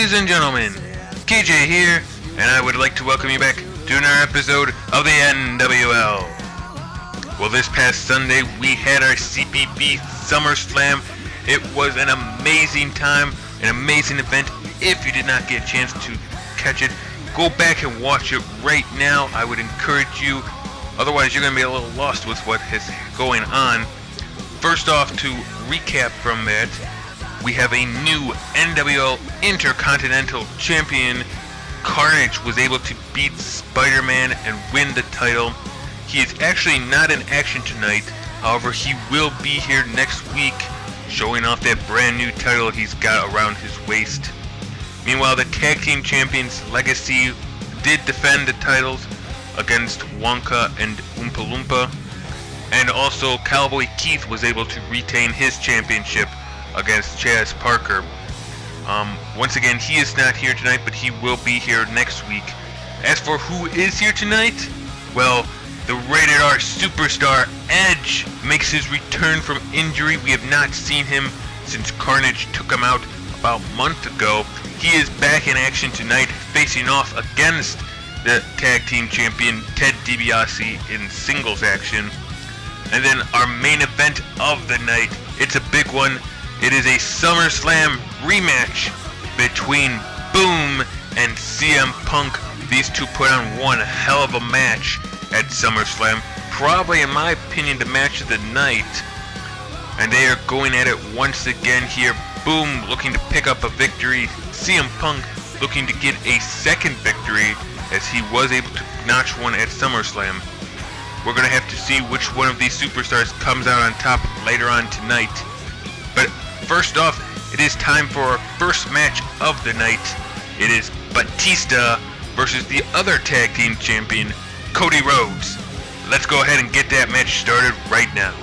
Ladies and gentlemen, KJ here, and I would like to welcome you back to another episode of the NWL. Well, this past Sunday, we had our CPB Summerslam. It was an amazing time, an amazing event. If you did not get a chance to catch it, go back and watch it right now. I would encourage you. Otherwise, you're going to be a little lost with what is going on. First off, to recap from that, we have a new NWL Intercontinental Champion. Carnage was able to beat Spiderman and win the title. He is actually not in action tonight. However, he will be here next week, showing off that brand new title he's got around his waist. Meanwhile, the Tag Team Champions Legacy did defend the titles against Wonka and Oompa Loompa. And also, Cowboy Keith was able to retain his championship against Chaz Parker. Once again, he is not here tonight, but he will be here next week. As for who is here tonight, well, the Rated R superstar Edge makes his return from injury. We have not seen him since Carnage took him out about a month ago. He is back in action tonight, facing off against the Tag Team Champion Ted Dibiase in singles action. And then our main event of the night, it's a big one. It is a SummerSlam rematch between Boom and CM Punk. These two put on one hell of a match at SummerSlam. Probably, in my opinion, the match of the night. And they are going at it once again here. Boom looking to pick up a victory. CM Punk looking to get a second victory, as he was able to notch one at SummerSlam. We're going to have to see which one of these superstars comes out on top later on tonight. But first off, it is time for our first match of the night. It is Batista versus the other tag team champion, Cody Rhodes. Let's go ahead and get that match started right now.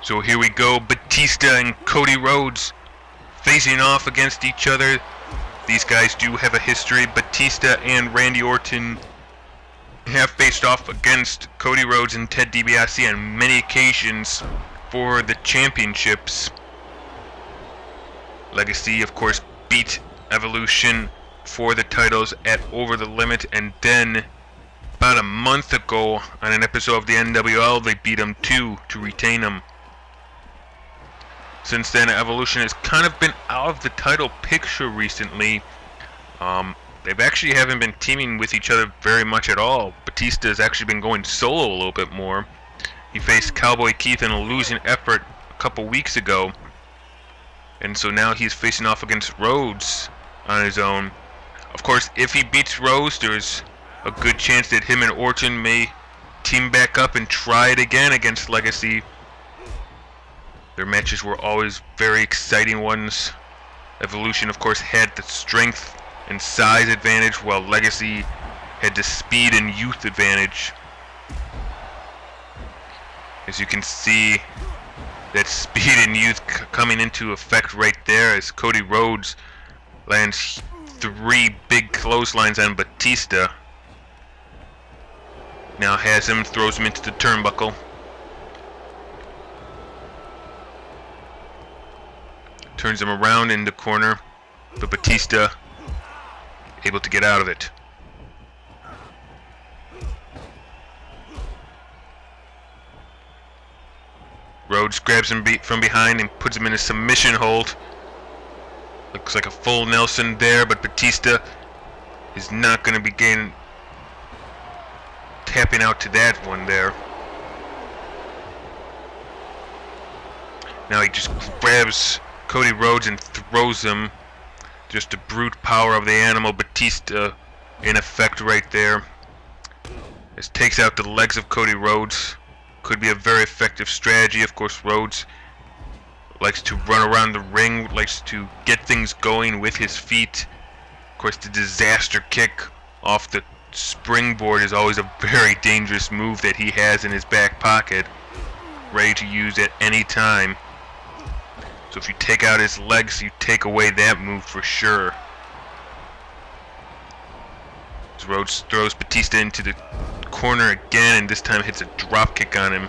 So here we go, Batista and Cody Rhodes facing off against each other. These guys do have a history. Batista and Randy Orton have faced off against Cody Rhodes and Ted Dibiase on many occasions for the championships. Legacy, of course, beat Evolution for the titles at Over the Limit, and then about a month ago on an episode of the NWL, they beat them too to retain them. Since then, Evolution has kind of been out of the title picture recently. They've actually haven't been teaming with each other very much at all. Batista has actually been going solo a little bit more. He faced Cowboy Keith in a losing effort a couple weeks ago, and so now he's facing off against Rhodes on his own. Of course, if he beats Rhodes, there's a good chance that him and Orton may team back up and try it again against Legacy. Their matches were always very exciting ones. Evolution, of course, had the strength and size advantage, while Legacy had the speed and youth advantage. As you can see, that speed and youth coming into effect right there as Cody Rhodes lands 3 big clotheslines on Batista. Now has him, throws him into the turnbuckle. Turns him around in the corner, but Batista able to get out of it. Rhodes grabs him from behind and puts him in a submission hold. Looks like a full Nelson there, but Batista is not going to be tapping out to that one there. Now he just grabs Cody Rhodes and throws him. Just the brute power of the animal. Batista in effect right there. This takes out the legs of Cody Rhodes. Could be a very effective strategy. Of course, Rhodes likes to run around the ring, likes to get things going with his feet. Of course, the disaster kick off the springboard is always a very dangerous move that he has in his back pocket, ready to use at any time. So if you take out his legs, you take away that move for sure. As Rhodes throws Batista into the corner again, and this time hits a drop kick on him.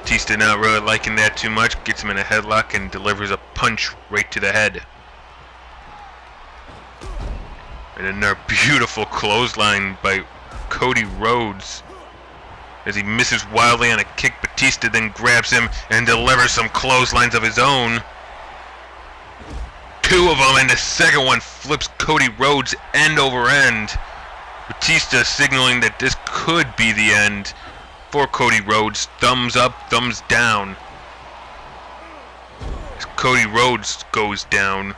Batista not really liking that too much, gets him in a headlock and delivers a punch right to the head. And another beautiful clothesline by Cody Rhodes. As he misses wildly on a kick, Batista then grabs him and delivers some clotheslines of his own. 2 of them, and the second one flips Cody Rhodes end over end. Batista signaling that this could be the end for Cody Rhodes. Thumbs up, thumbs down. As Cody Rhodes goes down,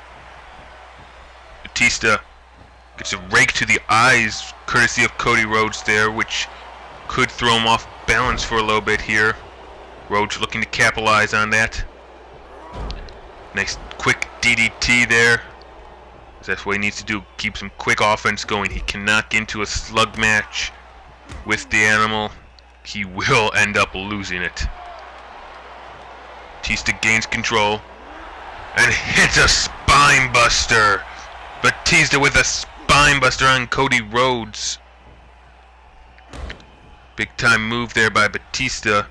Batista gets a rake to the eyes, courtesy of Cody Rhodes there, which could throw him off balance for a little bit here. Rhodes looking to capitalize on that. Nice quick DDT there. That's what he needs to do. Keep some quick offense going. He cannot get into a slug match with the animal. He will end up losing it. Batista gains control and hits a spine buster. Batista with a spine buster on Cody Rhodes. Big time move there by Batista.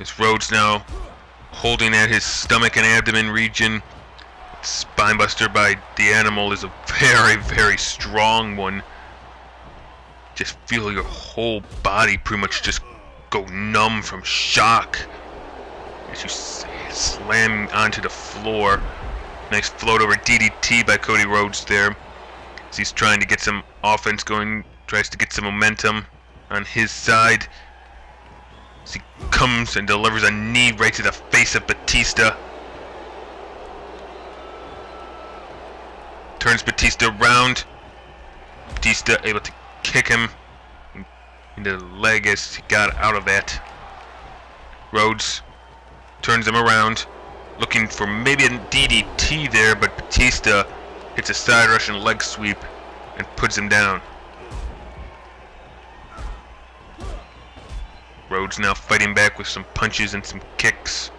As Rhodes now holding at his stomach and abdomen region. Spinebuster by the animal is a very, very strong one. Just feel your whole body pretty much just go numb from shock as you slam onto the floor. Nice float over DDT by Cody Rhodes there. As he's trying to get some offense going, tries to get some momentum on his side. As he comes and delivers a knee right to the face of Batista. Turns Batista around. Batista able to kick him into the leg as he got out of that. Rhodes turns him around, looking for maybe a DDT there, but Batista hits a side Russian leg sweep and puts him down. Rhodes now fighting back with some punches and some kicks.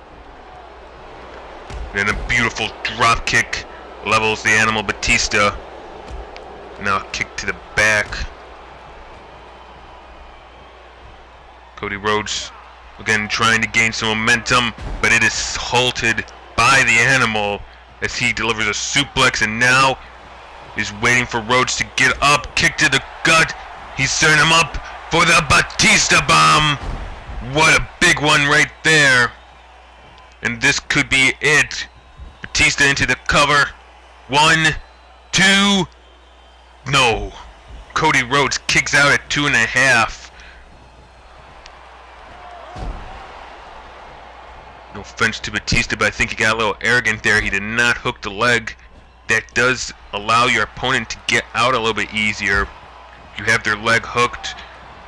Then a beautiful drop kick levels the animal Batista. Now a kick to the back. Cody Rhodes again trying to gain some momentum, but it is halted by the animal as he delivers a suplex and now is waiting for Rhodes to get up. Kick to the gut. He's setting him up for the Batista bomb. What a big one right there. And this could be it. Batista into the cover. 1, 2. No. Cody Rhodes kicks out at 2.5. No offense to Batista, but I think he got a little arrogant there. He did not hook the leg. That does allow your opponent to get out a little bit easier. You have their leg hooked.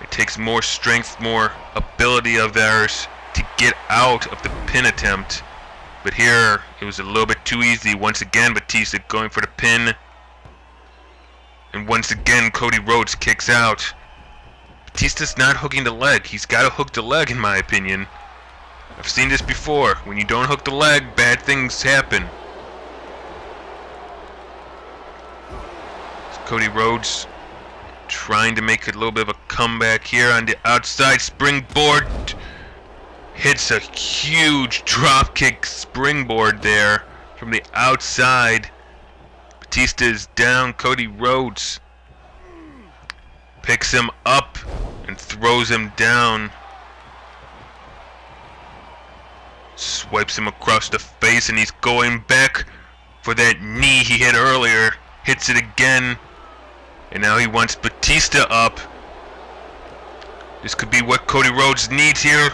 It takes more strength, more ability of theirs to get out of the pin attempt. But here, it was a little bit too easy. Once again, Batista going for the pin. And once again, Cody Rhodes kicks out. Batista's not hooking the leg. He's got to hook the leg, in my opinion. I've seen this before. When you don't hook the leg, bad things happen. So Cody Rhodes trying to make a little bit of a comeback here on the outside. Springboard. Hits a huge dropkick springboard there from the outside. Batista is down. Cody Rhodes picks him up and throws him down. Swipes him across the face and he's going back for that knee he hit earlier. Hits it again. And now he wants Batista up. This could be what Cody Rhodes needs here.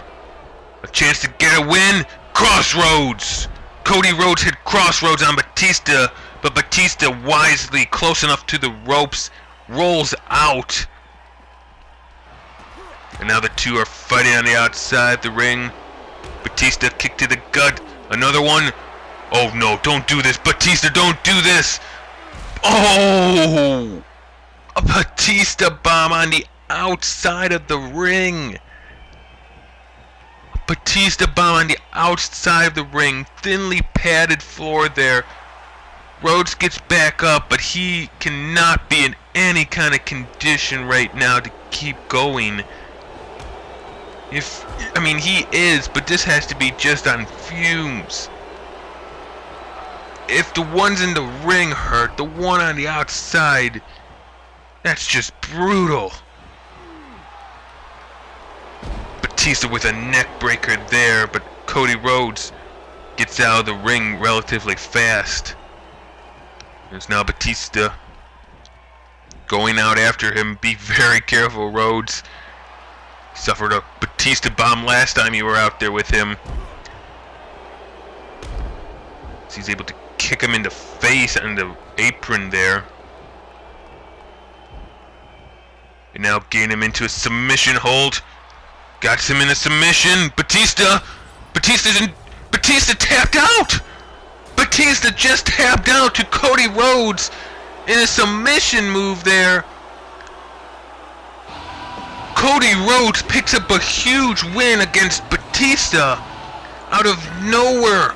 A chance to get a win. Crossroads. Cody Rhodes hit Crossroads on Batista, but Batista wisely, close enough to the ropes, rolls out. And now the two are fighting on the outside the ring. Batista kick to the gut. Another one. Oh no, don't do this. Batista, don't do this. Oh! A Batista bomb on the outside of the ring. Batista bomb on the outside of the ring. Thinly padded floor there. Rhodes gets back up, but he cannot be in any kind of condition right now to keep going. He is, but this has to be just on fumes. If the ones in the ring hurt, the one on the outside, that's just brutal. Batista with a neck breaker there, but Cody Rhodes gets out of the ring relatively fast. There's now Batista going out after him. Be very careful, Rhodes. He suffered a Batista bomb last time you were out there with him. So he's able to kick him in the face on the apron there. And now getting him into a submission hold. Got him in a submission. Batista tapped out. Batista just tapped out to Cody Rhodes in a submission move there. Cody Rhodes picks up a huge win against Batista out of nowhere.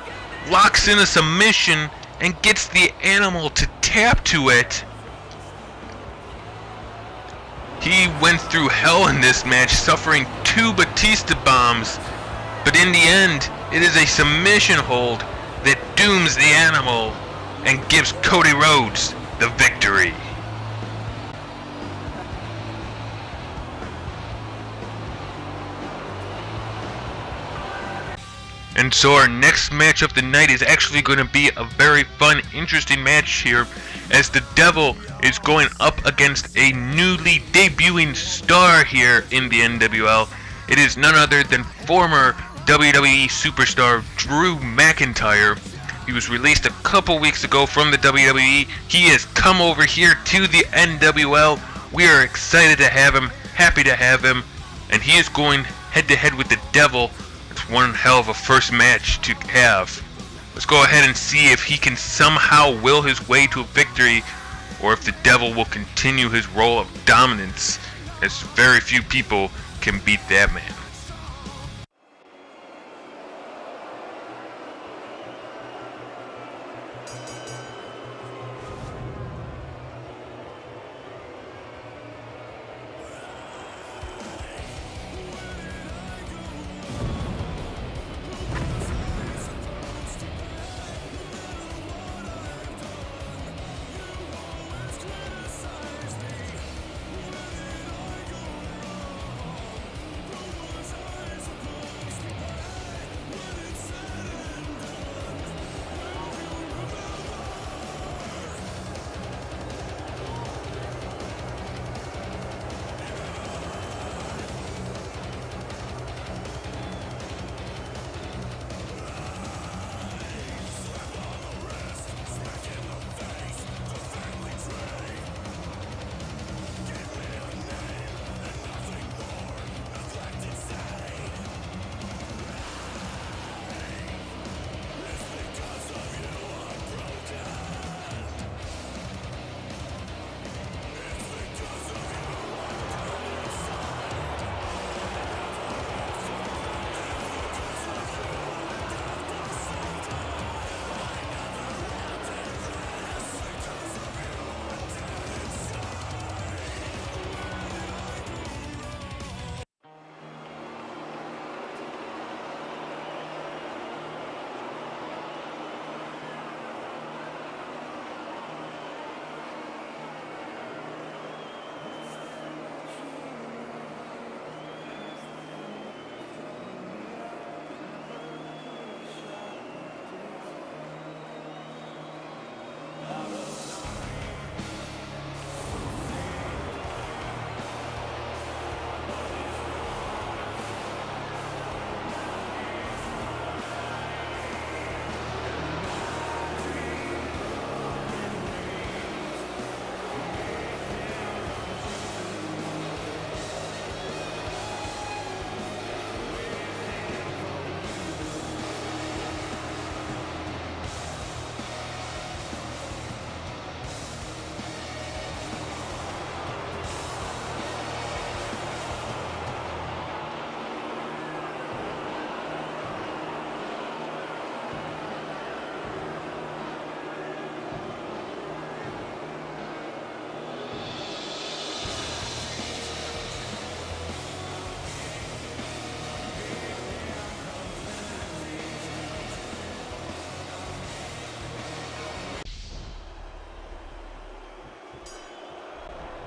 Locks in a submission and gets the animal to tap to it. He went through hell in this match, suffering 2 Batista bombs, but in the end, it is a submission hold that dooms the animal and gives Cody Rhodes the victory. And so our next match of the night is actually going to be a very fun, interesting match here, as the Devil is going up against a newly debuting star here in the NWL. It is none other than former WWE superstar Drew McIntyre. He was released a couple weeks ago from the WWE. He has come over here to the NWL. We are excited to have him, happy to have him, and he is going head-to-head with the Devil. It's one hell of a first match to have. Let's go ahead and see if he can somehow will his way to a victory, or if the Devil will continue his role of dominance, as very few people can beat that man.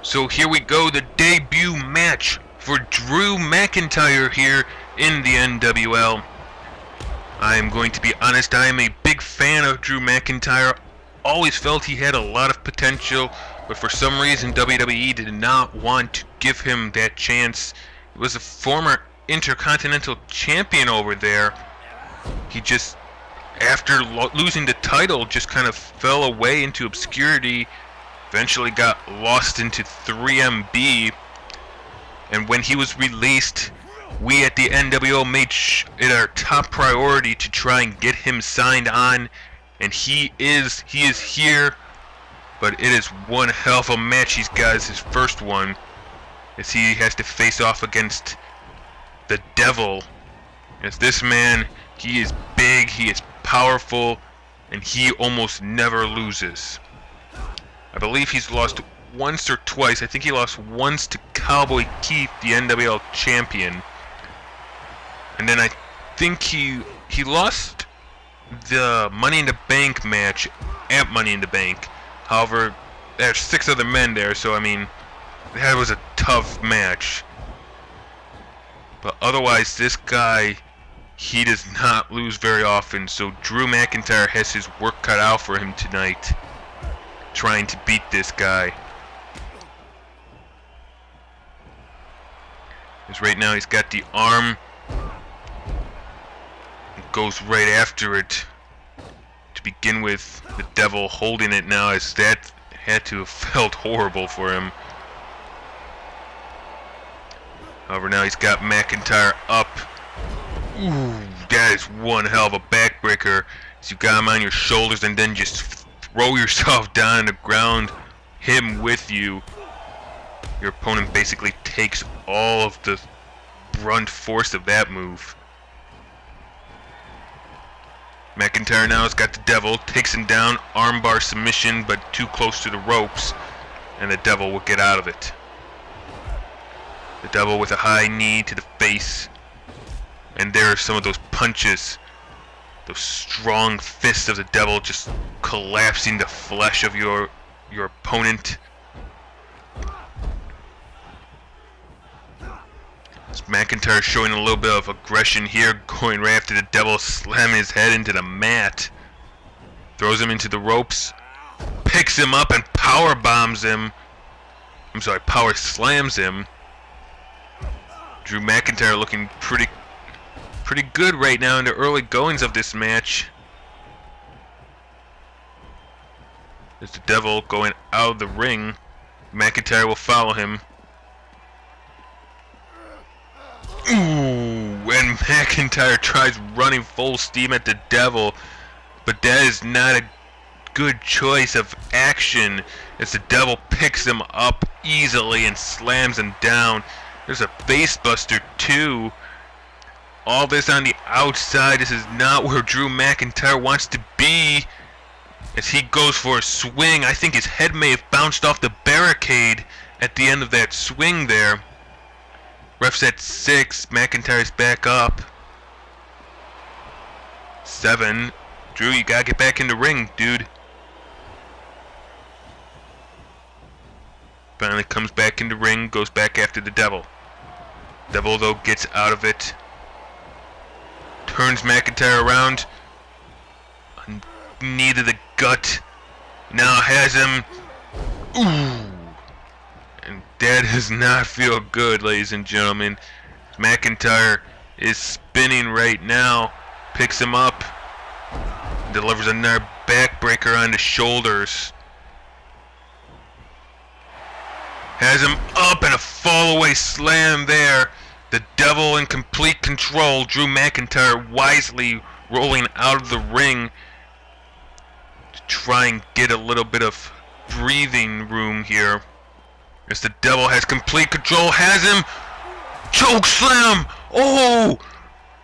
So here we go, the debut match for Drew McIntyre here in the NWL. I am going to be honest, I am a big fan of Drew McIntyre. Always felt he had a lot of potential, but for some reason WWE did not want to give him that chance. He was a former Intercontinental Champion over there. He just, after losing the title, just kind of fell away into obscurity. Eventually got lost into 3MB, and when he was released, we at the NWL made it our top priority to try and get him signed on, and he is here. But it is one hell of a match he's got as his first one, as he has to face off against the Devil. As this man, he is big, he is powerful, and he almost never loses. I believe he's lost once or twice. I think he lost once to Cowboy Keith, the NWL champion. And then I think he lost the Money in the Bank match at Money in the Bank. However, there's 6 other men there, so I mean, that was a tough match. But otherwise, this guy, he does not lose very often. So Drew McIntyre has his work cut out for him tonight, trying to beat this guy. Because right now he's got the arm, goes right after it to begin with. The Devil holding it now, as that had to have felt horrible for him. However, now he's got McIntyre up. Ooh, that is one hell of a backbreaker. So you got him on your shoulders and then just throw yourself down on the ground, him with you. Your opponent basically takes all of the brunt force of that move. McIntyre now has got the Devil, takes him down, armbar submission, but too close to the ropes, and the Devil will get out of it. The Devil with a high knee to the face, and there are some of those punches, those strong fists of the Devil just collapsing the flesh of your opponent. McIntyre showing a little bit of aggression here, going right after the Devil, slamming his head into the mat. Throws him into the ropes, picks him up and power bombs him. I'm sorry, power slams him. Drew McIntyre looking pretty good right now in the early goings of this match. There's the Devil going out of the ring. McIntyre will follow him. Ooh, and McIntyre tries running full steam at the Devil, but that is not a good choice of action, as the Devil picks him up easily and slams him down. There's a facebuster too. All this on the outside. This is not where Drew McIntyre wants to be, as he goes for a swing. I think his head may have bounced off the barricade at the end of that swing there. Ref's at 6. McIntyre's back up. 7. Drew, you gotta get back in the ring, dude. Finally comes back in the ring, goes back after the Devil. Devil, though, gets out of it. Turns McIntyre around. Knee to the gut. Now has him. Ooh. And that does not feel good, ladies and gentlemen. McIntyre is spinning right now. Picks him up. Delivers another backbreaker on the shoulders. Has him up and a fall-away slam there. The Devil in complete control. Drew McIntyre wisely rolling out of the ring to try and get a little bit of breathing room here. As the Devil has complete control, has him. Choke slam! Oh!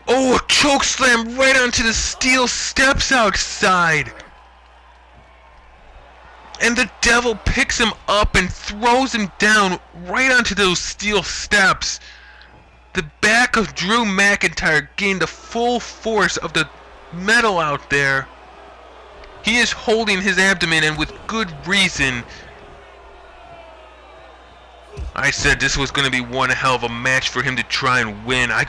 Oh, a choke slam right onto the steel steps outside. And the Devil picks him up and throws him down right onto those steel steps. The back of Drew McIntyre gained the full force of the metal out there. He is holding his abdomen, and with good reason. I said this was going to be one hell of a match for him to try and win. I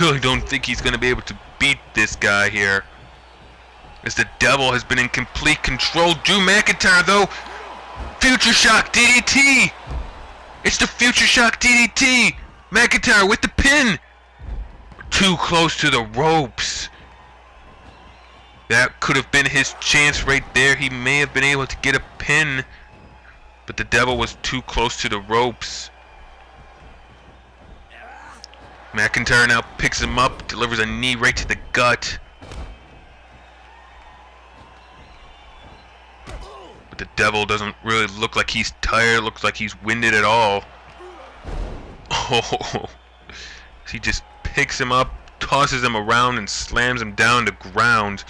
really don't think he's going to be able to beat this guy here, as the Devil has been in complete control. Drew McIntyre, though, Future Shock DDT. It's the Future Shock DDT. McIntyre with the pin. Too close to the ropes. That could have been his chance right there. He may have been able to get a pin, but the Devil was too close to the ropes. McIntyre now picks him up, delivers a knee right to the gut. But the Devil doesn't really look like he's tired, looks like he's winded at all. Oh, he just picks him up, tosses him around, and slams him down to ground.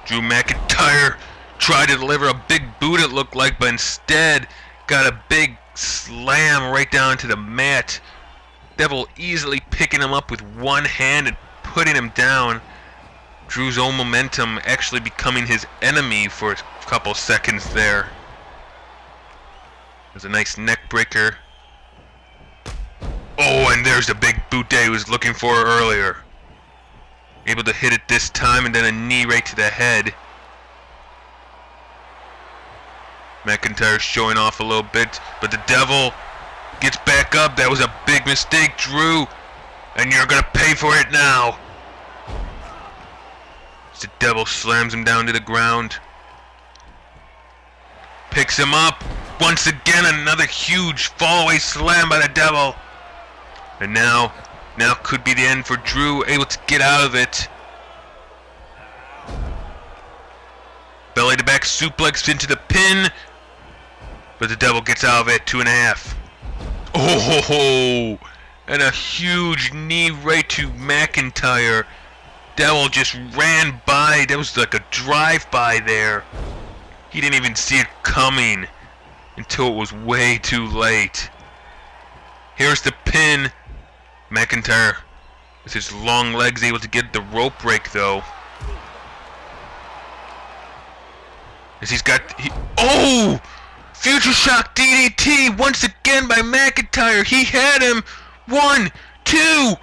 Drew McIntyre tried to deliver a big boot, it looked like, but instead got a big slam right down to the mat. Devil easily picking him up with one hand and putting him down. Drew's own momentum actually becoming his enemy for a couple seconds there. There's a nice neck breaker. Oh, and there's the big boot that he was looking for earlier. Able to hit it this time, and then a knee right to the head. McIntyre showing off a little bit, but the Devil gets back up. That was a big mistake, Drew, and you're gonna pay for it now. The Devil slams him down to the ground. Picks him up. Once again, another huge fallaway slam by the Devil. And now could be the end for Drew, able to get out of it. Belly to back suplex into the pin, but the Devil gets out of it. 2.5. Oh ho ho! And a huge knee right to McIntyre. Devil just ran by. That was like a drive-by there. He didn't even see it coming until it was way too late. Here's the pin. McIntyre, with his long legs, able to get the rope break though. As he's got, oh! Future Shock DDT once again by McIntyre. He had him. 1, 2,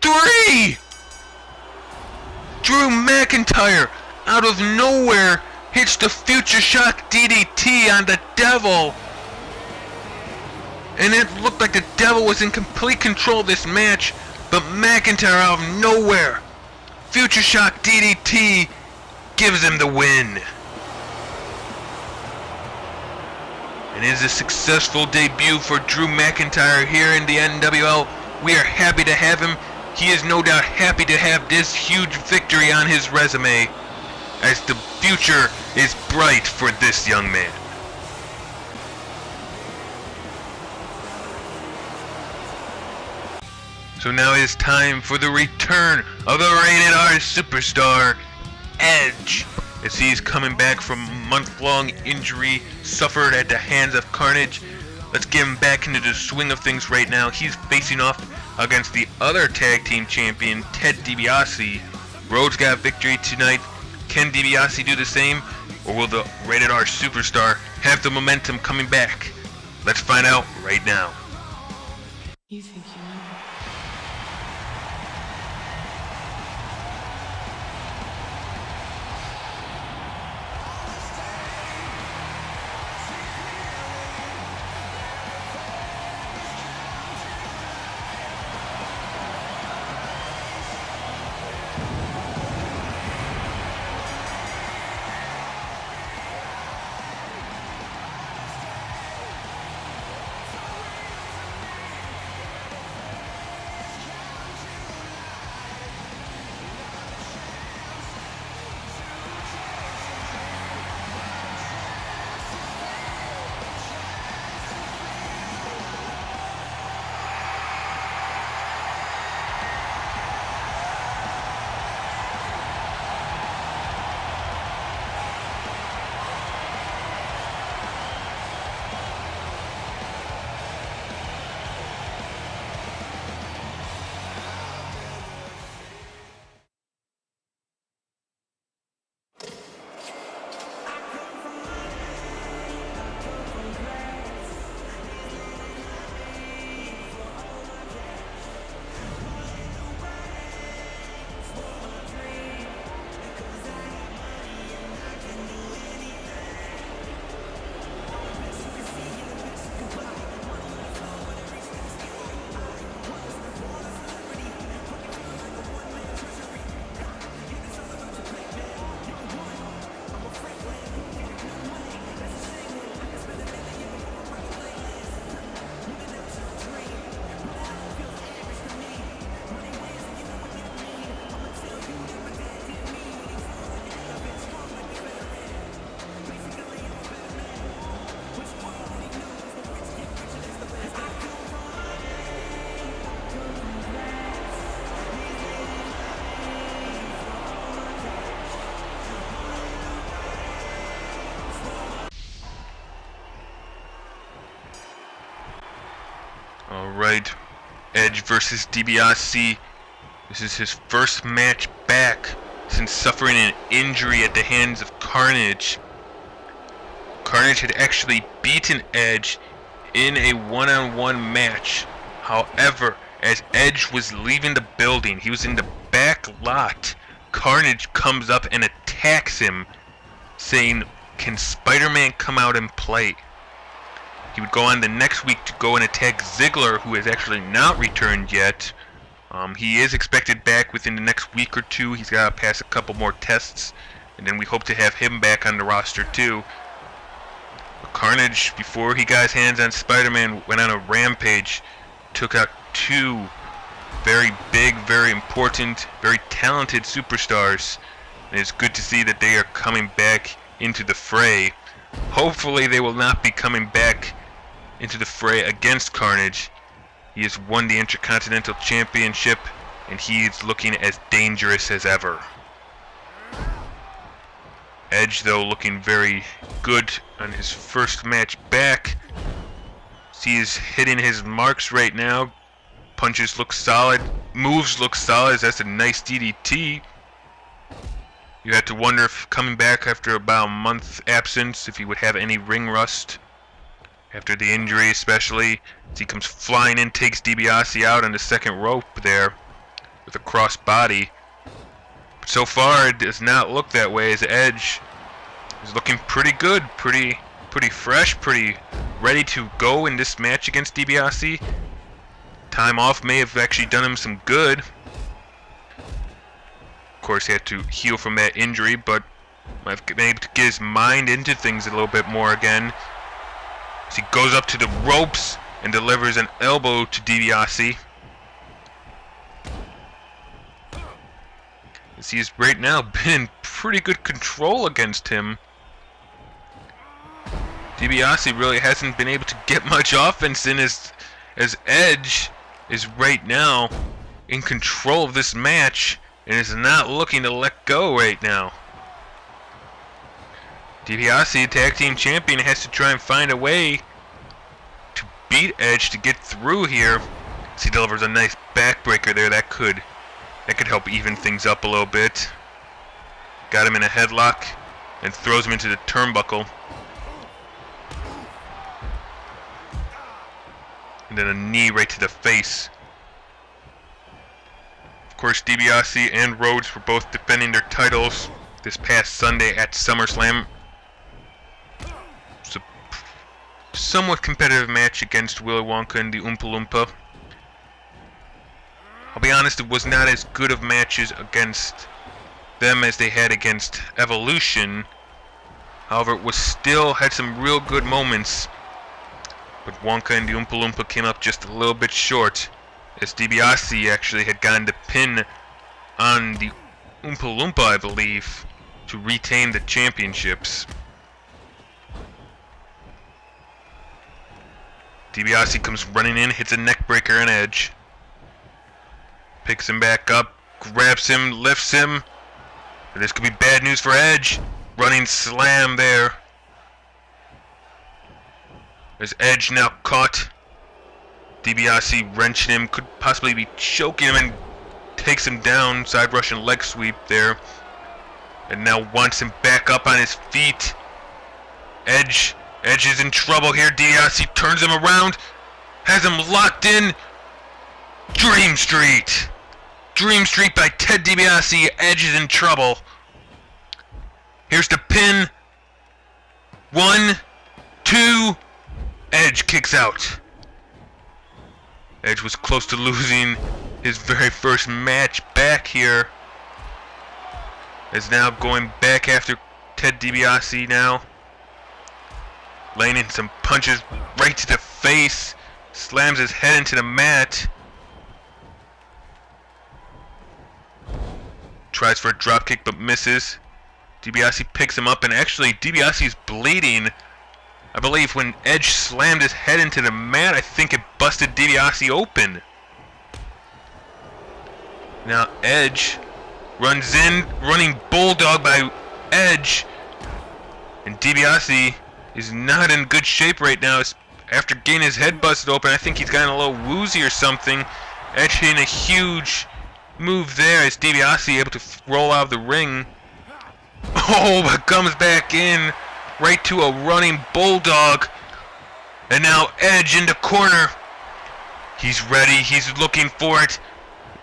3. Drew McIntyre, out of nowhere, hits the Future Shock DDT on the Devil. And it looked like the Devil was in complete control of this match, but McIntyre out of nowhere, Future Shock DDT, gives him the win. And it is a successful debut for Drew McIntyre here in the NWL. We are happy to have him. He is no doubt happy to have this huge victory on his resume, as the future is bright for this young man. So now it is time for the return of the Rated R superstar, Edge, as he's coming back from a month-long injury suffered at the hands of Carnage. Let's get him back into the swing of things right now. He's facing off against the other tag team champion, Ted Dibiase. Rhodes got victory tonight. Can Dibiase do the same, or will the Rated R superstar have the momentum coming back? Let's find out right now. You think you know? tonight. Edge versus Dibiase. This is his first match back since suffering an injury at the hands of Carnage. Carnage had actually beaten Edge in a one-on-one match. However, as Edge was leaving the building, he was in the back lot. Carnage comes up and attacks him, saying, "Can Spider-Man come out and play?" He would go on the next week to go and attack Ziggler, who has actually not returned yet. He is expected back within the next week or two. He's got to pass a couple more tests, and then we hope to have him back on the roster too. But Carnage, before he got his hands on Spider-Man, went on a rampage, took out two very big, very important, very talented superstars. And it's good to see that they are coming back into the fray. Hopefully they will not be coming back into the fray against Carnage. He has won the Intercontinental Championship, and he is looking as dangerous as ever. Edge, though, looking very good on his first match back. He is hitting his marks right now. Punches look solid. Moves look solid. That's a nice DDT. You had to wonder if coming back after about a month absence, if he would have any ring rust. After the injury especially. As he comes flying in, takes Dibiase out on the second rope there with a cross body. But so far it does not look that way, as Edge is looking pretty good. Pretty fresh, pretty ready to go in this match against Dibiase. Time off may have actually done him some good. Of course, he had to heal from that injury, but might have been able to get his mind into things a little bit more again. As he goes up to the ropes and delivers an elbow to Dibiase. As he has right now been in pretty good control against him. Dibiase really hasn't been able to get much offense in, as Edge is right now in control of this match and is not looking to let go right now. Dibiase, tag team champion, has to try and find a way to beat Edge to get through here. As he delivers a nice backbreaker there, that could help even things up a little bit. Got him in a headlock and throws him into the turnbuckle. And then a knee right to the face. Of course, Dibiase and Rhodes were both defending their titles this past Sunday at Summerslam. It's a somewhat competitive match against Willy Wonka and the Oompa Loompa. I'll be honest, it was not as good of matches against them as they had against Evolution. However, it was still had some real good moments. But Wonka and the Oompa Loompa came up just a little bit short, as Dibiase actually had gotten the pin on the Oompa Loompa, I believe, to retain the championships. Dibiase comes running in, hits a neckbreaker on Edge. Picks him back up, grabs him, lifts him. And this could be bad news for Edge. Running slam there. As Edge now caught. Dibiase wrenching him, could possibly be choking him, and takes him down. Side Russian leg sweep there. And now wants him back up on his feet. Edge is in trouble here. Dibiase turns him around. Has him locked in. Dream Street. Dream Street by Ted Dibiase. Edge is in trouble. Here's the pin. 1, 2. Edge kicks out. Edge was close to losing his very first match back here. Is now going back after Ted Dibiase now. Laying in some punches right to the face. Slams his head into the mat. Tries for a dropkick but misses. Dibiase picks him up, and actually Dibiase is bleeding. I believe when Edge slammed his head into the mat, I think it busted Dibiase open. Now Edge runs in, running bulldog by Edge. And Dibiase is not in good shape right now. after getting his head busted open. I think he's gotten a little woozy or something. Edge hitting a huge move there as Dibiase able to roll out of the ring. Oh, but comes back in right to a running bulldog. And now Edge in the corner. He's ready. He's looking for it.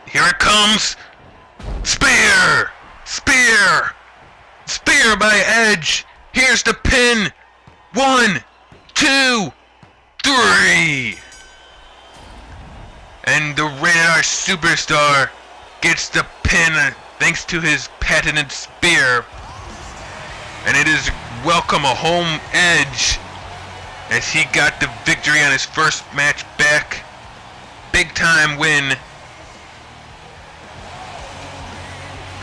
Here it comes. Spear! Spear! Spear by Edge. Here's the pin. 1, 2, 3. And the Rated R Superstar gets the pin thanks to his patented spear. And it is welcome a home Edge as he got the victory on his first match back. Big time win.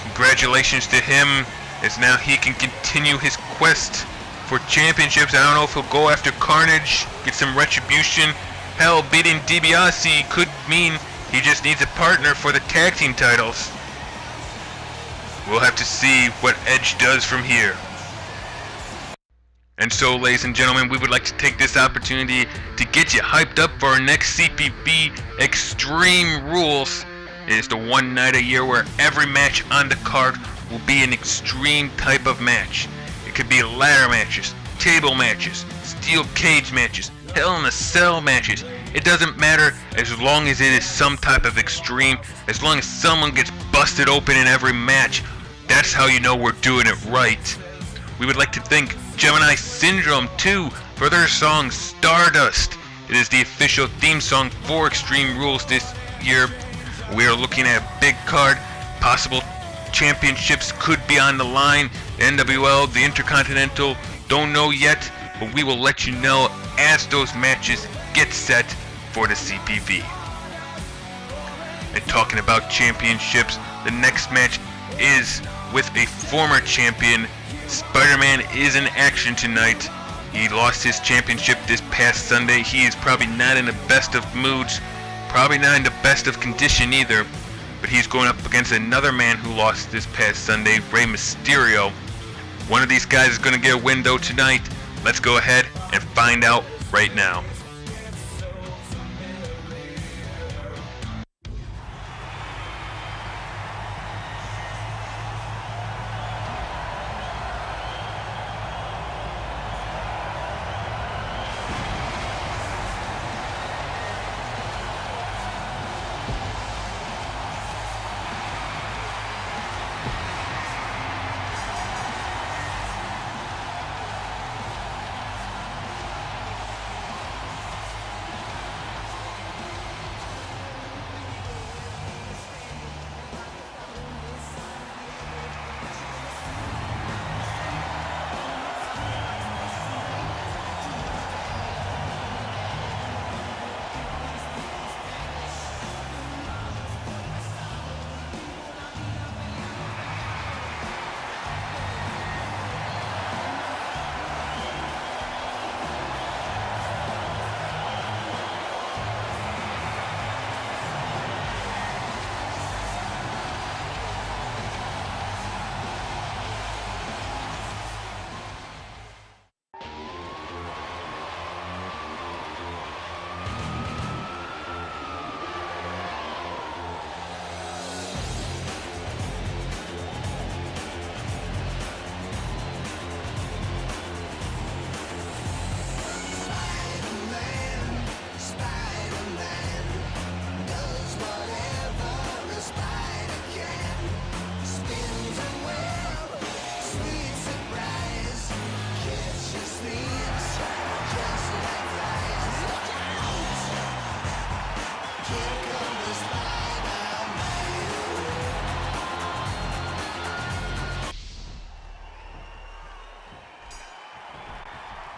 Congratulations to him as now he can continue his quest for championships. I don't know if he'll go after Carnage, get some retribution. Hell, beating Dibiase could mean he just needs a partner for the tag team titles. We'll have to see what Edge does from here. And so, ladies and gentlemen, we would like to take this opportunity to get you hyped up for our next CPB Extreme Rules. It is the one night a year where every match on the card will be an extreme type of match. It could be ladder matches, table matches, steel cage matches, Hell in a Cell matches. It doesn't matter as long as it is some type of extreme, as long as someone gets busted open in every match. That's how you know we're doing it right. We would like to thank Gemini Syndrome 2 for their song Stardust. It is the official theme song for Extreme Rules this year. We are looking at a big card. Possible championships could be on the line. The NWL, the Intercontinental, don't know yet, but we will let you know as those matches get set for the CPV. And talking about championships, the next match is with a former champion. Spiderman is in action tonight. He lost his championship this past Sunday. He is probably not in the best of moods, probably not in the best of condition either, but he's going up against another man who lost this past Sunday, Rey Mysterio. One of these guys is going to get a win though tonight. Let's go ahead and find out right now.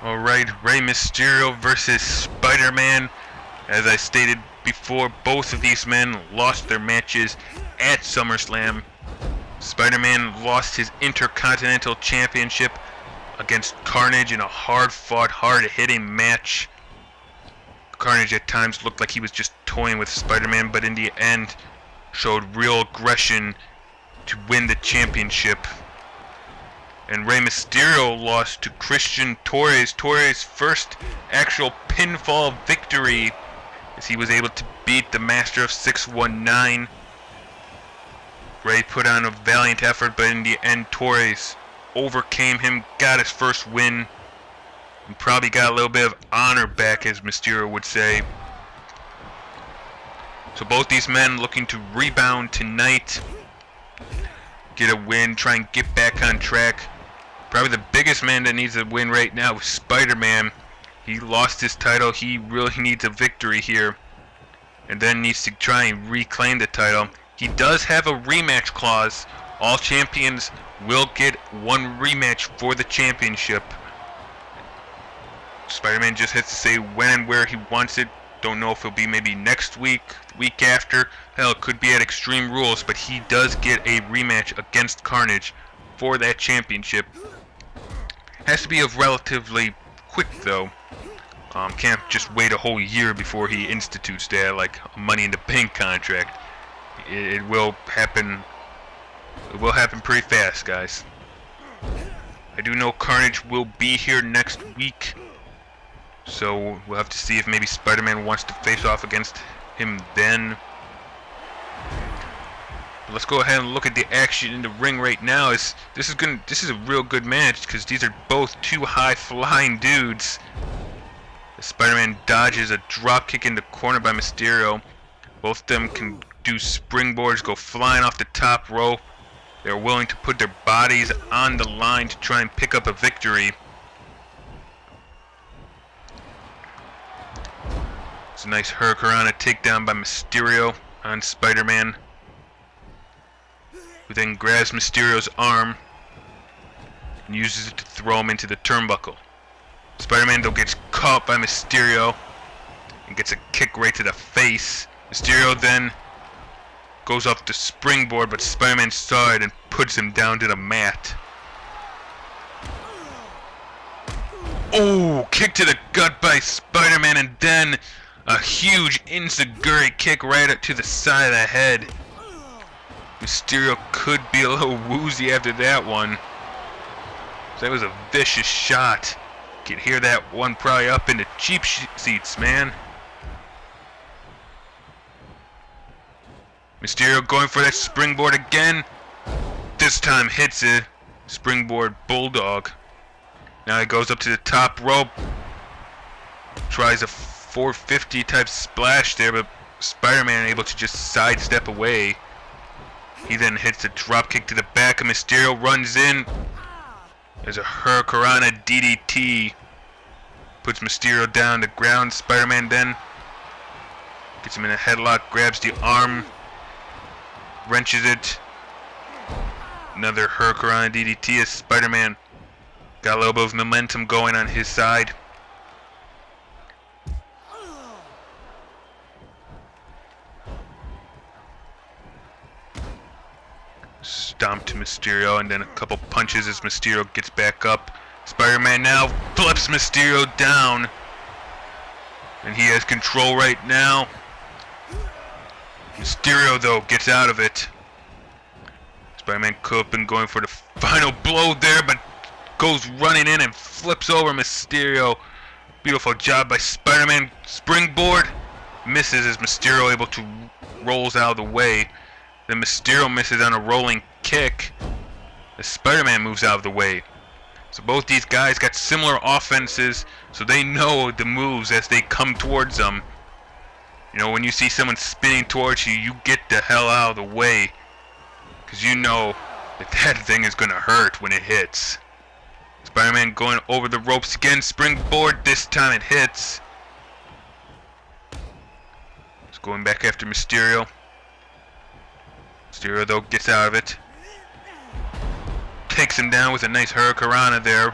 Alright, Rey Mysterio versus Spider-Man. As I stated before, both of these men lost their matches at SummerSlam. Spider-Man lost his Intercontinental Championship against Carnage in a hard-fought, hard-hitting match. Carnage at times looked like he was just toying with Spider-Man, but in the end showed real aggression to win the championship. And Rey Mysterio lost to Christian Torres. Torres' first actual pinfall victory as he was able to beat the Master of 619. Rey put on a valiant effort, but in the end Torres overcame him, got his first win, and probably got a little bit of honor back, as Mysterio would say. So both these men looking to rebound tonight, get a win, try and get back on track. Probably the biggest man that needs a win right now is Spider-Man. He lost his title. He really needs a victory here, and then needs to try and reclaim the title. He does have a rematch clause. All champions will get one rematch for the championship. Spider-Man just has to say when and where he wants it. Don't know if it'll be maybe next week, the week after. Hell, it could be at Extreme Rules, but he does get a rematch against Carnage for that championship. Has to be a relatively quick though. Can't just wait a whole year before he institutes that like a Money in the Bank contract. It will happen. It will happen pretty fast, guys. I do know Carnage will be here next week, so we'll have to see if maybe Spider-Man wants to face off against him then. But let's go ahead and look at the action in the ring right now. This is a real good match because these are both two high-flying dudes. Spider-Man dodges a drop kick in the corner by Mysterio. Both of them can do springboards, go flying off the top rope. They're willing to put their bodies on the line to try and pick up a victory. It's a nice Hurricanrana takedown by Mysterio on Spider-Man, who then grabs Mysterio's arm and uses it to throw him into the turnbuckle. Spider-Man though gets caught by Mysterio and gets a kick right to the face. Mysterio then goes off the springboard, but Spider-Man saw it and puts him down to the mat. Oh, kick to the gut by Spider-Man, and then a huge enziguri kick right up to the side of the head. Mysterio could be a little woozy after that one. That was a vicious shot. You can hear that one probably up in the cheap seats, man. Mysterio going for that springboard again. This time hits it. Springboard bulldog. Now he goes up to the top rope. Tries a 450 type splash there, but Spider-Man able to just sidestep away. He then hits a drop kick to the back, and Mysterio runs in. There's a Hurricanrana DDT. Puts Mysterio down to the ground. Spider-Man then gets him in a headlock, grabs the arm, wrenches it. Another Hurricanrana DDT as Spider-Man got a little bit of momentum going on his side. Stomp to Mysterio, and then a couple punches as Mysterio gets back up. Spider-Man now flips Mysterio down, and he has control right now. Mysterio though gets out of it. Spider-Man could have been going for the final blow there, but goes running in and flips over Mysterio. Beautiful job by Spider-Man. Springboard misses as Mysterio able to rolls out of the way. Then Mysterio misses on a rolling kick as Spider-Man moves out of the way. So both these guys got similar offenses, so they know the moves as they come towards them. You know, when you see someone spinning towards you, you get the hell out of the way, because you know that that thing is going to hurt when it hits. Spider-Man going over the ropes again, springboard, this time it hits. It's going back after Mysterio. Mysterio though gets out of it. Takes him down with a nice Hurricanrana there.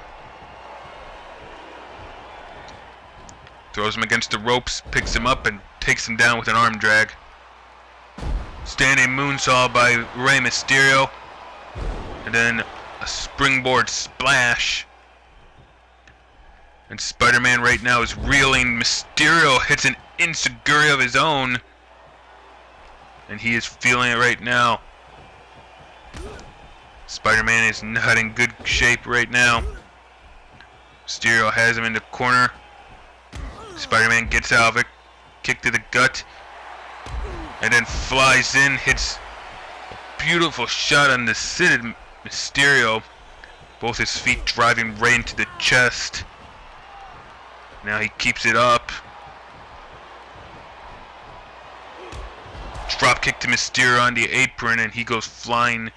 Throws him against the ropes, picks him up, and takes him down with an arm drag. Standing moonsault by Rey Mysterio. And then a springboard splash. And Spider-Man right now is reeling. Mysterio hits an enziguri of his own. And he is feeling it right now. Spider-Man is not in good shape right now. Mysterio has him in the corner. Spider-Man gets out of it, kick to the gut, and then flies in, hits a beautiful shot on the seated Mysterio. Both his feet driving right into the chest. Now he keeps it up. Drop kick to Mysterio on the apron, and he goes flying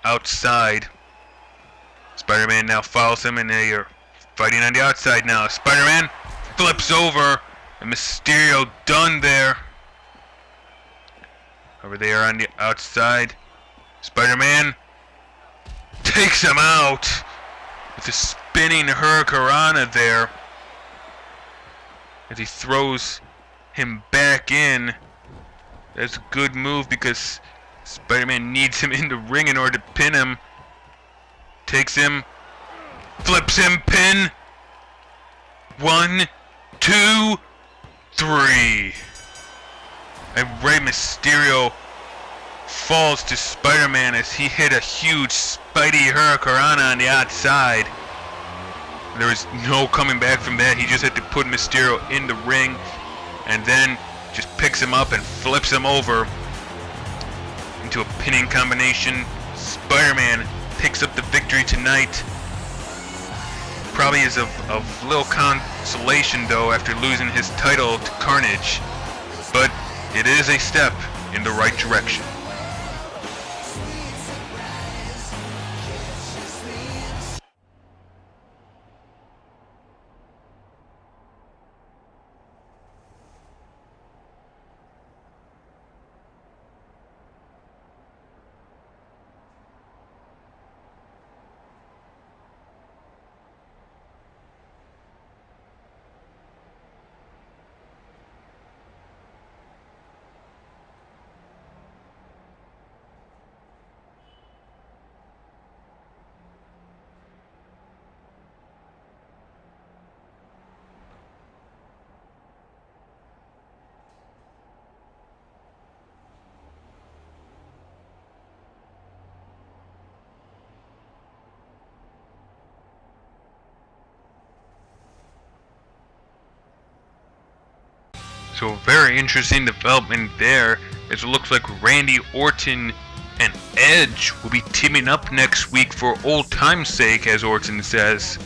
outside. Spider-Man now follows him, and they are fighting on the outside now. Spider-Man flips over, and Mysterio done there. Over there on the outside, Spider-Man takes him out with a spinning hurricanrana there as he throws him back in. That's a good move because Spider-Man needs him in the ring in order to pin him. Takes him, flips him, pin. 1, 2, 3. And Rey Mysterio falls to Spider-Man as he hit a huge Spidey hurricanrana on the outside. There was no coming back from that. He just had to put Mysterio in the ring and then just picks him up and flips him over into a pinning combination. Spider-Man picks up the victory tonight. Probably is of little consolation though after losing his title to Carnage, but it is a step in the right direction. So very interesting development there, as it looks like Randy Orton and Edge will be teaming up next week for old time's sake, as Orton says.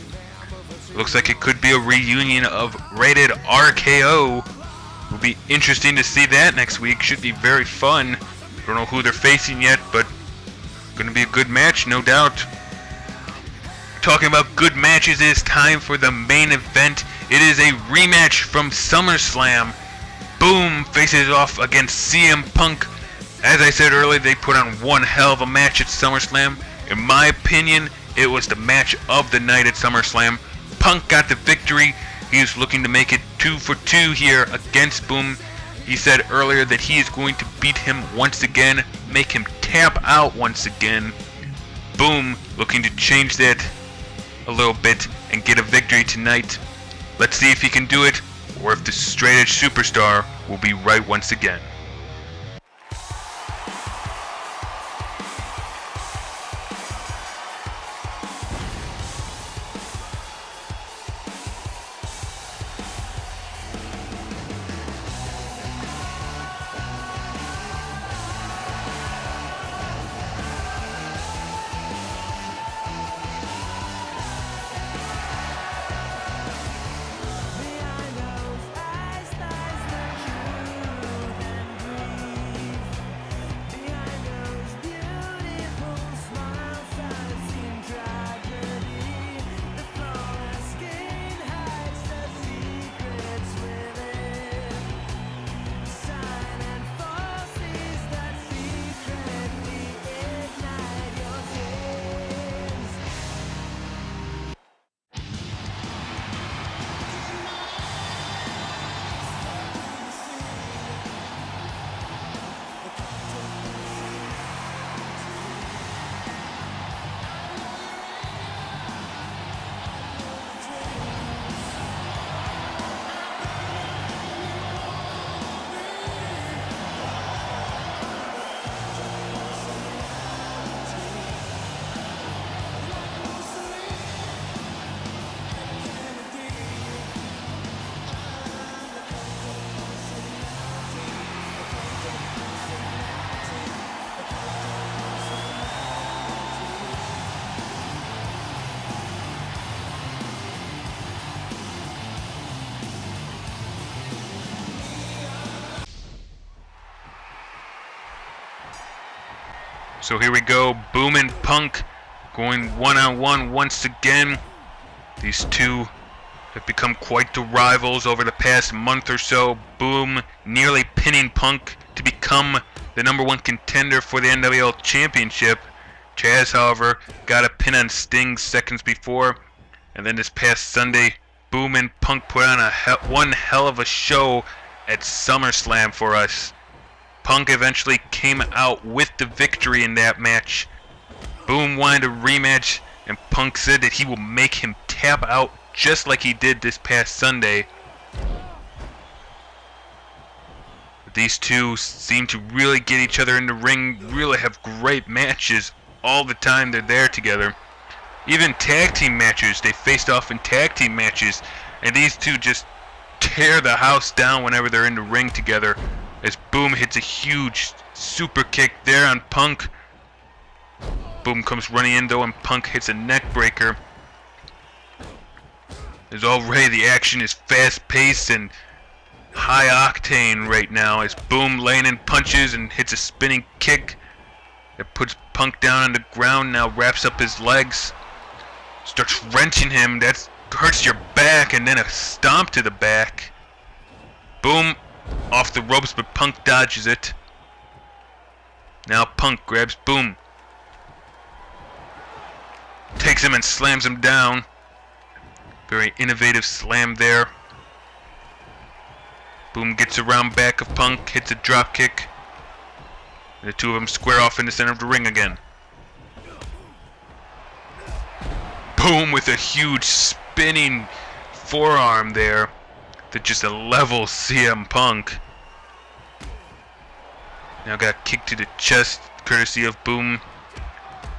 Looks like it could be a reunion of Rated RKO. Will be interesting to see that next week. Should be very fun. Don't know who they're facing yet, but gonna be a good match, no doubt. Talking about good matches, it is time for the main event. It is a rematch from SummerSlam. Boom faces off against CM Punk. As I said earlier, they put on one hell of a match at SummerSlam. In my opinion, it was the match of the night at SummerSlam. Punk got the victory. He is looking to make it 2 for 2 here against Boom. He said earlier that he is going to beat him once again, make him tap out once again. Boom looking to change that a little bit and get a victory tonight. Let's see if he can do it, or if the straight edge superstar will be right once again. So here we go. Boom and Punk going one-on-one once again. These two have become quite the rivals over the past month or so. Boom nearly pinning Punk to become the #1 contender for the NWL Championship. Chaz, however, got a pin on Sting seconds before. And then this past Sunday, Boom and Punk put on one hell of a show at Summerslam for us. Punk eventually came out with the victory in that match. Boom wanted a rematch, and Punk said that he will make him tap out just like he did this past Sunday. These two seem to really get each other in the ring, really have great matches all the time they're there together. Even tag team matches, they faced off in tag team matches, and these two just tear the house down whenever they're in the ring together, as Boom hits a huge super kick there on Punk. Boom comes running in though, and Punk hits a neck breaker. As already the action is fast paced and high octane right now, as Boom laying in punches and hits a spinning kick that puts Punk down on the ground, now wraps up his legs, starts wrenching him, that hurts your back, and then a stomp to the back. Boom off the ropes, but Punk dodges it. Now Punk grabs Boom, takes him and slams him down. Very innovative slam there. Boom gets around back of Punk, hits a drop kick. The two of them square off in the center of the ring again. Boom with a huge spinning forearm there that just levels CM Punk. Now got kicked to the chest courtesy of Boom.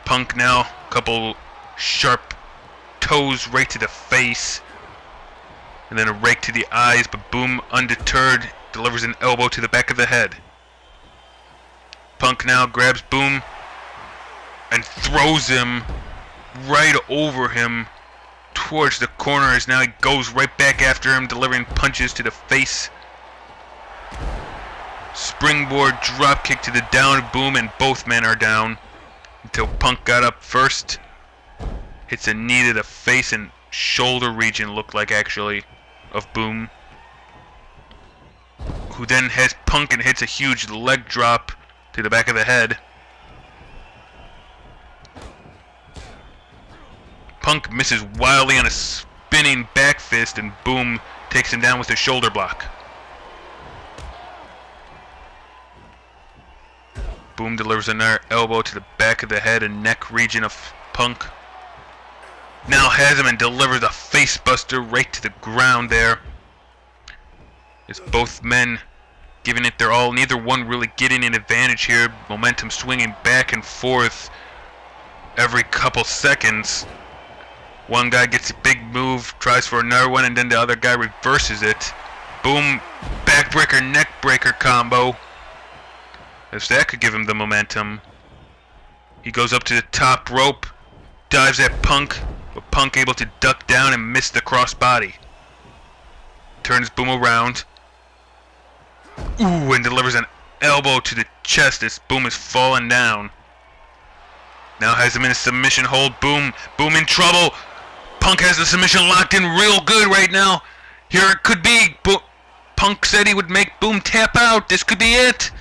Punk now, a couple sharp toes right to the face, and then a rake to the eyes, but Boom, undeterred, delivers an elbow to the back of the head. Punk now grabs Boom and throws him right over him towards the corner, as now he goes right back after him, delivering punches to the face. Springboard drop kick to the down of Boom, and both men are down until Punk got up first. Hits a knee to the face and shoulder region, looked like actually, of Boom, who then has Punk and hits a huge leg drop to the back of the head. Punk misses wildly on a spinning back fist, and Boom takes him down with a shoulder block. Boom delivers another elbow to the back of the head and neck region of Punk. Now has him and delivers a face buster right to the ground there. It's both men giving it their all, neither one really getting an advantage here. Momentum swinging back and forth every couple seconds. One guy gets a big move, tries for another one, and then the other guy reverses it. Boom, backbreaker, neckbreaker combo. If that could give him the momentum. He goes up to the top rope, dives at Punk, but Punk able to duck down and miss the crossbody. Turns Boom around. Ooh, and delivers an elbow to the chest as Boom is falling down. Now has him in a submission hold. Boom in trouble. Punk has the submission locked in real good right now. Here it could be. Punk said he would make Boom tap out. This could be it.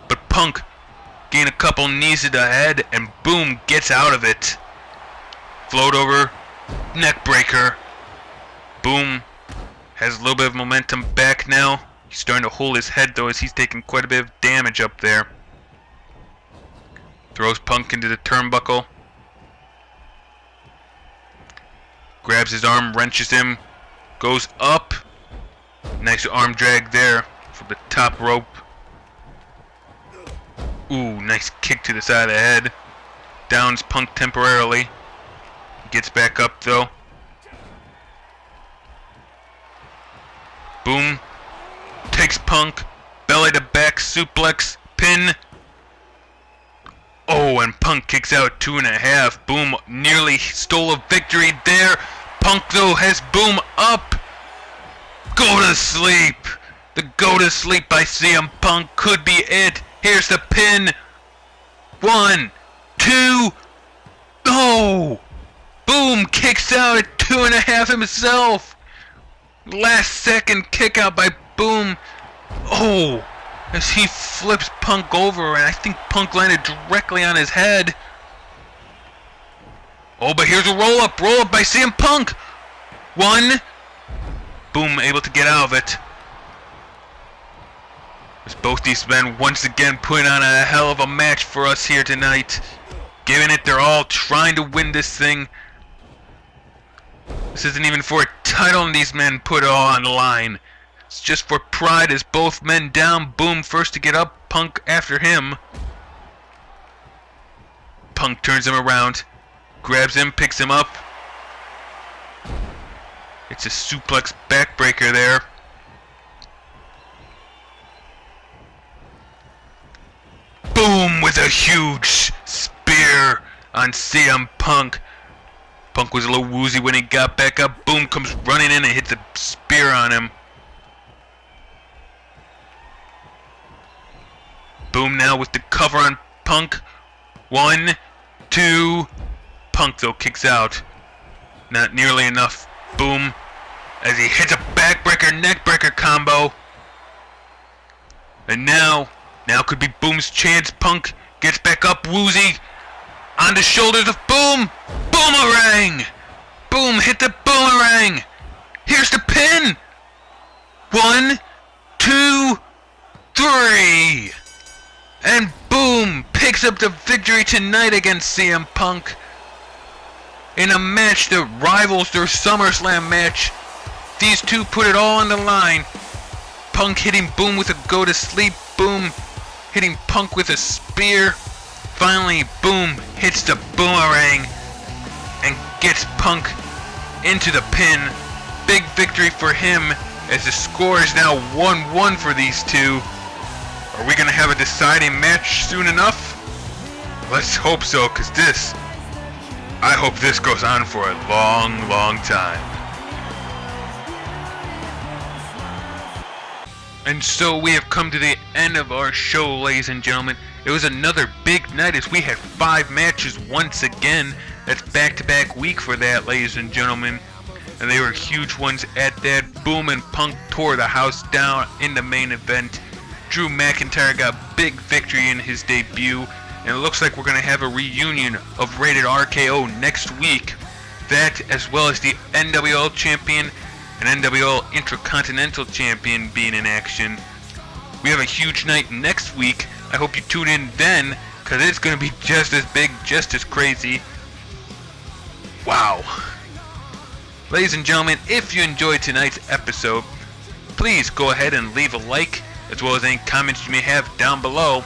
But Punk gain a couple knees to the head, and Boom gets out of it. Float over, neck breaker. Boom has a little bit of momentum back now. He's starting to hold his head though, as he's taking quite a bit of damage up there. Throws Punk into the turnbuckle. Grabs his arm, wrenches him, goes up. Nice arm drag there from the top rope. Ooh, nice kick to the side of the head. Downs Punk temporarily. Gets back up though. Boom takes Punk, belly to back suplex, pin. Oh, and Punk kicks out 2.5. Boom nearly stole a victory there. Punk though has Boom up. Go to sleep. The go to sleep by CM Punk could be it. Here's the pin. 1, 2. Oh! Boom! Kicks out at 2.5 himself. Last second kick out by Boom. Oh! As he flips Punk over, and I think Punk landed directly on his head. Oh, but here's a roll-up by CM Punk. 1. Boom, able to get out of it. As both these men once again putting on a hell of a match for us here tonight. Giving it their all, trying to win this thing. This isn't even for a title, and these men put it all on the line. It's just for pride as both men down. Boom first to get up, Punk after him. Punk turns him around, grabs him, picks him up. It's a suplex backbreaker there. Boom with a huge spear on CM Punk. Punk was a little woozy when he got back up. Boom comes running in and hits a spear on him. Boom now with the cover on Punk. 1, 2. Punk though kicks out. Not nearly enough. Boom. As he hits a backbreaker, neckbreaker combo. And now could be Boom's chance. Punk gets back up woozy. On the shoulders of Boom. Boomerang. Boom hit the boomerang. Here's the pin. 1, 2, 3. And Boom picks up the victory tonight against CM Punk in a match that rivals their Summerslam match. These two put it all on the line. Punk hitting Boom with a go to sleep. Boom hitting Punk with a spear. Finally, Boom hits the boomerang and gets Punk into the pin. Big victory for him as the score is now 1-1 for these two. Are we going to have a deciding match soon enough? Let's hope so, because I hope this goes on for a long, long time. And so we have come to the end of our show, ladies and gentlemen. It was another big night as we had 5 matches once again. That's back-to-back week for that, ladies and gentlemen. And they were huge ones at that. Boom and Punk tore the house down in the main event. Drew McIntyre got big victory in his debut. And it looks like we're going to have a reunion of Rated RKO next week. That, as well as the NWL Champion and NWL Intercontinental Champion being in action. We have a huge night next week. I hope you tune in then, because it's going to be just as big, just as crazy. Wow. Ladies and gentlemen, if you enjoyed tonight's episode, please go ahead and leave a like, as well as any comments you may have down below.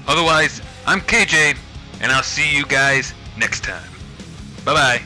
Otherwise, I'm KJ, and I'll see you guys next time. Bye-bye.